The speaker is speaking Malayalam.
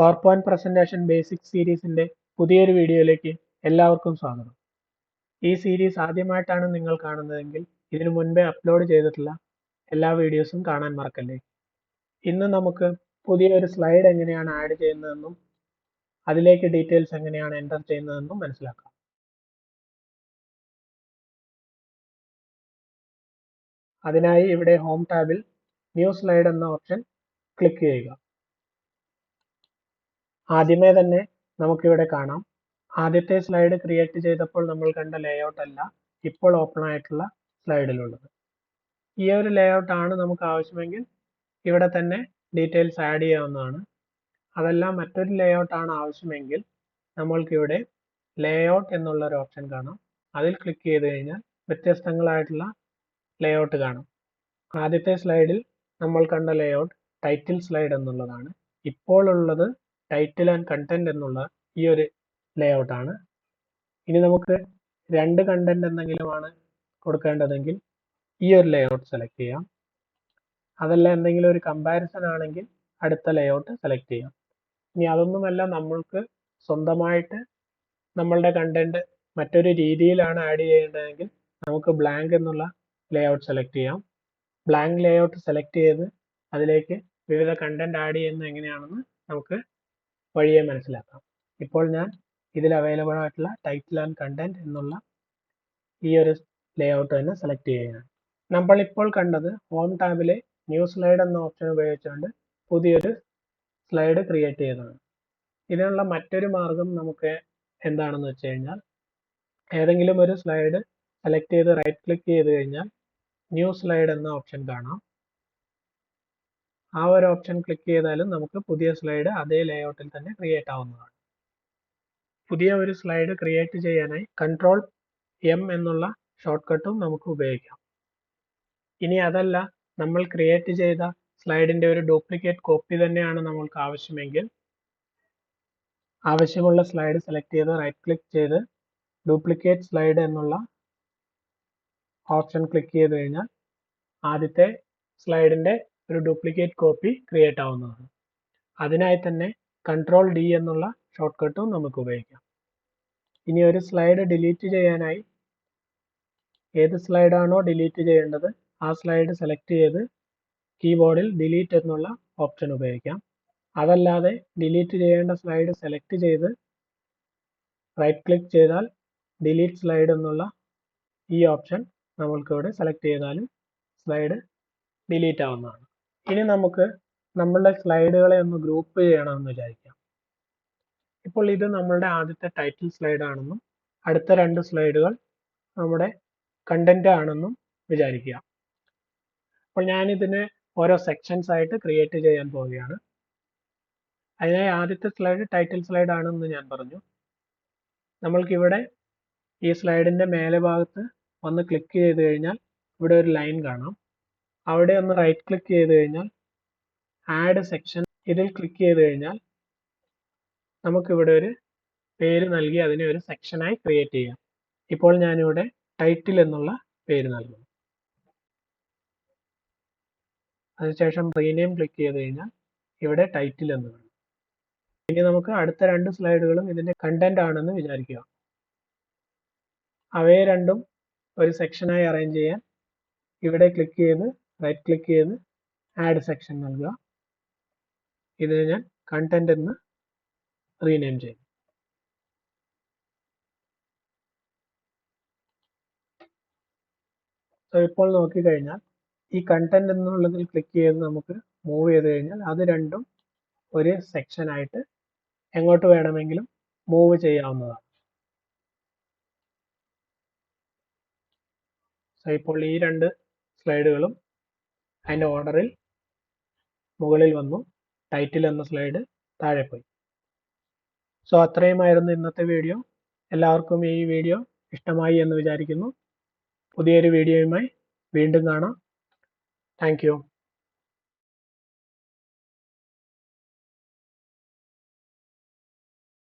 PowerPoint പ്രസന്റേഷൻ ബേസിക് സീരീസിന്റെ പുതിയൊരു വീഡിയോയിലേക്ക് എല്ലാവർക്കും സ്വാഗതം. ഈ സീരീസ് ആദ്യമായിട്ടാണ് നിങ്ങൾ കാണുന്നതെങ്കിൽ ഇതിനു മുൻപേ അപ്ലോഡ് ചെയ്തിട്ടുള്ള എല്ലാ വീഡിയോസും കാണാൻ മറക്കല്ലേ. ഇന്ന് നമുക്ക് പുതിയൊരു സ്ലൈഡ് എങ്ങനെയാണ് ആഡ് ചെയ്യുന്നതെന്നും അതിലേക്ക് ഡീറ്റെയിൽസ് എങ്ങനെയാണ് എൻ്റർ ചെയ്യുന്നതെന്നും മനസ്സിലാക്കാം. അതിനായി ഇവിടെ ഹോം ടാബിൽ ന്യൂ സ്ലൈഡ് എന്ന ഓപ്ഷൻ ക്ലിക്ക് ചെയ്യുക. ആദ്യമേ തന്നെ നമുക്കിവിടെ കാണാം, ആദ്യത്തെ സ്ലൈഡ് ക്രിയേറ്റ് ചെയ്തപ്പോൾ നമ്മൾ കണ്ട ലേഔട്ട് അല്ല ഇപ്പോൾ ഓപ്പൺ ആയിട്ടുള്ള സ്ലൈഡിലുള്ളത്. ഈ ഒരു ലേഔട്ട് ആണ് നമുക്ക് ആവശ്യമെങ്കിൽ ഇവിടെ തന്നെ ഡീറ്റെയിൽസ് ആഡ് ചെയ്യാവുന്നതാണ്. അതല്ല മറ്റൊരു ലേഔട്ട് ആണ് ആവശ്യമെങ്കിൽ നമ്മൾക്കിവിടെ ലേഔട്ട് എന്നുള്ള ഒരു ഓപ്ഷൻ കാണാം. അതിൽ ക്ലിക്ക് ചെയ്ത് കഴിഞ്ഞാൽ വ്യത്യസ്തങ്ങളായിട്ടുള്ള ലേഔട്ട് കാണാം. ആദ്യത്തെ സ്ലൈഡിൽ നമ്മൾ കണ്ട ലേഔട്ട് ടൈറ്റിൽ സ്ലൈഡ് എന്നുള്ളതാണ്. ഇപ്പോൾ ഉള്ളത് ടൈറ്റിൽ ആൻഡ് കണ്ടന്റ് എന്നുള്ള ഈ ഒരു ലേഔട്ട് ആണ്. ഇനി നമുക്ക് രണ്ട് കണ്ടന്റ് എന്തെങ്കിലുമാണ് കൊടുക്കേണ്ടതെങ്കിൽ ഈ ഒരു ലേഔട്ട് സെലക്ട് ചെയ്യാം. അതല്ല എന്തെങ്കിലും ഒരു കമ്പാരിസൺ ആണെങ്കിൽ അടുത്ത ലേഔട്ട് സെലക്ട് ചെയ്യാം. ഇനി അതൊന്നുമല്ല, നമ്മൾക്ക് സ്വന്തമായിട്ട് നമ്മളുടെ കണ്ടന്റ് മറ്റൊരു രീതിയിലാണ് ആഡ് ചെയ്യേണ്ടതെങ്കിൽ നമുക്ക് ബ്ലാങ്ക് എന്നുള്ള ലേഔട്ട് സെലക്ട് ചെയ്യാം. ബ്ലാങ്ക് ലേഔട്ട് സെലക്ട് ചെയ്ത് അതിലേക്ക് വിവിധ കണ്ടന്റ് ആഡ് ചെയ്യുന്നത് എങ്ങനെയാണെന്ന് നമുക്ക് വഴിയെ മനസ്സിലാക്കാം. ഇപ്പോൾ ഞാൻ ഇതിൽ അവൈലബിൾ ആയിട്ടുള്ള ടൈറ്റിൽ ആൻഡ് കണ്ടന്റ് എന്നുള്ള ഈ ഒരു ലേഔട്ട് തന്നെ സെലക്ട് ചെയ്യുകയാണ്. നമ്മൾ ഇപ്പോൾ കണ്ടത് ഹോം ടാബിലെ ന്യൂ സ്ലൈഡ് എന്ന ഓപ്ഷൻ ഉപയോഗിച്ചുകൊണ്ട് പുതിയൊരു സ്ലൈഡ് ക്രിയേറ്റ് ചെയ്തതാണ്. ഇതിനുള്ള മറ്റൊരു മാർഗം നമുക്ക് എന്താണെന്ന് വെച്ച് കഴിഞ്ഞാൽ, ഏതെങ്കിലും ഒരു സ്ലൈഡ് സെലക്ട് ചെയ്ത് റൈറ്റ് ക്ലിക്ക് ചെയ്ത് കഴിഞ്ഞാൽ ന്യൂ സ്ലൈഡ് എന്ന ഓപ്ഷൻ കാണാം. ആ ഒരു ഓപ്ഷൻ ക്ലിക്ക് ചെയ്താലും നമുക്ക് പുതിയ സ്ലൈഡ് അതേ ലേഔട്ടിൽ തന്നെ ക്രിയേറ്റ് ആവുന്നതാണ്. പുതിയ ഒരു സ്ലൈഡ് ക്രിയേറ്റ് ചെയ്യാനായി Ctrl+M എന്നുള്ള ഷോർട്ട് കട്ടും നമുക്ക് ഉപയോഗിക്കാം. ഇനി അതല്ല, നമ്മൾ ക്രിയേറ്റ് ചെയ്ത സ്ലൈഡിന്റെ ഒരു ഡ്യൂപ്ലിക്കേറ്റ് കോപ്പി തന്നെയാണ് നമ്മൾക്ക് ആവശ്യമെങ്കിൽ ആവശ്യമുള്ള സ്ലൈഡ് സെലക്ട് ചെയ്ത് റൈറ്റ് ക്ലിക്ക് ചെയ്ത് ഡ്യൂപ്ലിക്കേറ്റ് സ്ലൈഡ് എന്നുള്ള ഓപ്ഷൻ ക്ലിക്ക് ചെയ്ത് കഴിഞ്ഞാൽ ആദ്യത്തെ സ്ലൈഡിന്റെ ഒരു ഡ്യൂപ്ലിക്കേറ്റ് കോപ്പി ക്രിയേറ്റ് ആവുന്നതാണ്. അതിനായി തന്നെ Ctrl+D എന്നുള്ള ഷോർട്ട് കട്ടും നമുക്ക് ഉപയോഗിക്കാം. ഇനി ഒരു സ്ലൈഡ് ഡിലീറ്റ് ചെയ്യാനായി ഏത് സ്ലൈഡാണോ ഡിലീറ്റ് ചെയ്യേണ്ടത് ആ സ്ലൈഡ് സെലക്ട് ചെയ്ത് കീബോർഡിൽ ഡിലീറ്റ് എന്നുള്ള ഓപ്ഷൻ ഉപയോഗിക്കാം. അതല്ലാതെ ഡിലീറ്റ് ചെയ്യേണ്ട സ്ലൈഡ് സെലക്ട് ചെയ്ത് റൈറ്റ് ക്ലിക്ക് ചെയ്താൽ ഡിലീറ്റ് സ്ലൈഡ് എന്നുള്ള ഈ ഓപ്ഷൻ നമ്മൾക്കിവിടെ സെലക്ട് ചെയ്താലും സ്ലൈഡ് ഡിലീറ്റ് ആവുന്നതാണ്. ഇനി നമുക്ക് നമ്മളുടെ സ്ലൈഡുകളെ ഒന്ന് ഗ്രൂപ്പ് ചെയ്യണമെന്ന് വിചാരിക്കാം. ഇപ്പോൾ ഇത് നമ്മളുടെ ആദ്യത്തെ ടൈറ്റിൽ സ്ലൈഡ് ആണെന്നും അടുത്ത രണ്ട് സ്ലൈഡുകൾ നമ്മുടെ കണ്ടന്റ് ആണെന്നും വിചാരിക്കുക. അപ്പോൾ ഞാനിതിനെ ഓരോ സെക്ഷൻസ് ആയിട്ട് ക്രിയേറ്റ് ചെയ്യാൻ പോവുകയാണ്. അതിനായി ആദ്യത്തെ സ്ലൈഡ് ടൈറ്റിൽ സ്ലൈഡ് ആണെന്ന് ഞാൻ പറഞ്ഞു. നമ്മൾക്കിവിടെ ഈ സ്ലൈഡിന്റെ മേലെ ഭാഗത്ത് ഒന്ന് ക്ലിക്ക് ചെയ്ത് കഴിഞ്ഞാൽ ഇവിടെ ഒരു ലൈൻ കാണാം. അവിടെ ഒന്ന് റൈറ്റ് ക്ലിക്ക് ചെയ്ത് കഴിഞ്ഞാൽ ആഡ് സെക്ഷൻ ഇതിൽ ക്ലിക്ക് ചെയ്ത് കഴിഞ്ഞാൽ നമുക്കിവിടെ ഒരു പേര് നൽകി അതിനെ ഒരു സെക്ഷനായി ക്രിയേറ്റ് ചെയ്യാം. ഇപ്പോൾ ഞാനിവിടെ ടൈറ്റിൽ എന്നുള്ള പേര് നൽകുന്നു. അതിനുശേഷം റീനെയിം ക്ലിക്ക് ചെയ്ത് കഴിഞ്ഞാൽ ഇവിടെ ടൈറ്റിൽ എന്ന് കാണും. ഇനി നമുക്ക് അടുത്ത രണ്ട് സ്ലൈഡുകളും ഇതിന്റെ കണ്ടന്റ് ആണെന്ന് വിചാരിക്കുക. അവയെ രണ്ടും ഒരു സെക്ഷനായി അറേഞ്ച് ചെയ്യാൻ ഇവിടെ ക്ലിക്ക് ചെയ്ത് റൈറ്റ് ക്ലിക്ക് ചെയ്ത് ആഡ് സെക്ഷൻ നൽകുക. ഇതിനെ ഞാൻ കണ്ടന്റ് എന്ന് റീനെയിം ചെയ്യും. ഇപ്പോൾ നോക്കിക്കഴിഞ്ഞാൽ ഈ കണ്ടന്റ് എന്നുള്ളതിൽ ക്ലിക്ക് ചെയ്ത് നമുക്ക് മൂവ് ചെയ്ത് കഴിഞ്ഞാൽ അത് രണ്ടും ഒരു സെക്ഷൻ ആയിട്ട് എങ്ങോട്ട് വേണമെങ്കിലും മൂവ് ചെയ്യാവുന്നതാണ്. ഇപ്പോൾ ഈ രണ്ട് സ്ലൈഡുകളും അതിൻ്റെ ഓർഡറിൽ മുകളിൽ വന്നു, ടൈറ്റിൽ എന്ന സ്ലൈഡ് താഴെ പോയി. അത്രയുമായിരുന്നു ഇന്നത്തെ വീഡിയോ. എല്ലാവർക്കും ഈ വീഡിയോ ഇഷ്ടമായി എന്ന് വിചാരിക്കുന്നു. പുതിയൊരു വീഡിയോയുമായി വീണ്ടും കാണാം. Thank you.